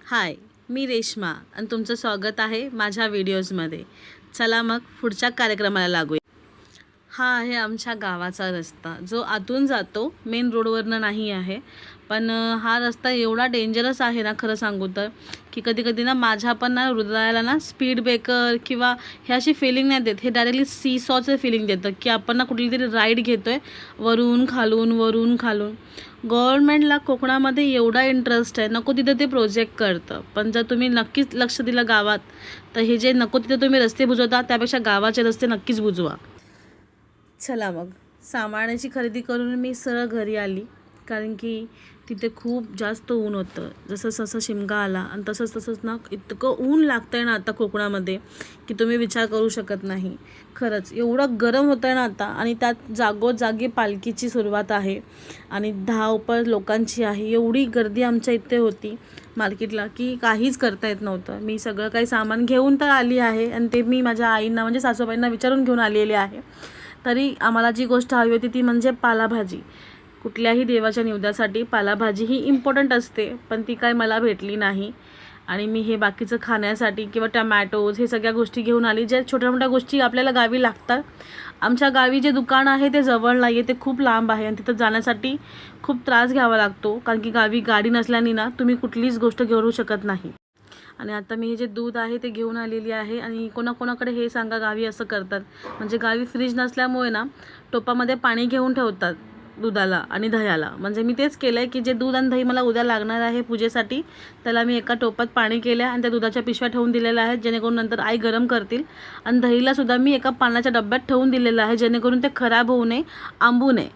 हाय, मी रेश्मा आणि तुमचं स्वागत आहे माझ्या व्हिडिओजमध्ये. चला मग पुढच्या कार्यक्रमाला लागूया. हा आहे आमच्या गावाचा रस्ता, जो आतून जातो, मेन रोडवरनं नाही आहे. पण हा रस्ता एवढा डेंजरस आहे ना, खरं सांगू तर, की कधी कधी ना माझ्या पण ना हृदयाला ना स्पीड ब्रेकर किंवा हे अशी फिलिंग नाही देत. हे डायरेक्टली सीसॉचं फिलिंग देतं, की आपण ना कुठली तरी राईड घेतो आहे, वरून खालून वरून खालून. गव्हर्नमेंटला कोकणामध्ये एवढा इंटरेस्ट आहे, नको तिथं ते प्रोजेक्ट करतं. पण जर तुम्ही नक्कीच लक्ष दिलं गावात, तर हे जे नको तिथं तुम्ही रस्ते बुजवता, त्यापेक्षा गावाचे रस्ते नक्कीच बुजवा. चला मग सामानाची खरेदी करून मी सरळ घरी आली, कारण की तिथे खूप जास्त ऊन होतं. जसं जसं शिमगा आला आणि तसंच ना इतकं ऊन लागतं आहे ना आता कोकणामध्ये, की तुम्ही विचार करू शकत नाही. खरंच एवढं गरम होतं आहे ना आता. आणि त्यात जागोजागी पालखीची सुरुवात आहे आणि धावपळ लोकांची आहे. एवढी गर्दी आमच्या इथे होती मार्केटला, की काहीच करता येत नव्हतं. मी सगळं काही सामान घेऊन तर आली आहे आणि ते मी माझ्या आईंना म्हणजे सासूबाईंना विचारून घेऊन आलेले आहे. तरी आम्हाला जी गोष्ट हवी होती ती म्हणजे पालाभाजी. कुठल्याही देवाच्या निवेद्यासाठी पालाभाजी ही इम्पॉर्टंट असते, पण ती काय मला भेटली नाही. आणि मी हे बाकीचं खाण्यासाठी किंवा टमॅटोज हे सगळ्या गोष्टी घेऊन आली, ज्या छोट्या मोठ्या गोष्टी आपल्याला गावी लागतात. आमच्या गावी जे दुकान आहे ते जवळ नाही आहे, ते खूप लांब आहे आणि तिथं जाण्यासाठी खूप त्रास घ्यावा लागतो, कारण की गावी गाडी नसल्याने ना तुम्ही कुठलीच गोष्ट घेऊ शकत नाही. आणि आता मी हे जे दूध आहे ते घेऊन आलेली आहे. आणि कोणाकोणाकडे हे सांगा गावी असं करतात, म्हणजे गावी फ्रीज नसल्यामुळे ना टोपामध्ये पाणी घेऊन ठेवतात दुधाला आणि दह्याला. म्हणजे मी तेच केलं आहे, की जे दूध आणि दही मला उद्या लागणार आहे पूजेसाठी, त्याला मी एका टोपात पाणी केलं आणि त्या दुधाच्या पिशव्या ठेवून दिलेल्या आहेत, जेणेकरून नंतर आई गरम करतील. आणि दहीलासुद्धा मी एका पाण्याच्या डब्यात ठेवून दिलेलं आहे, जेणेकरून ते खराब होऊ नये, आंबू नये.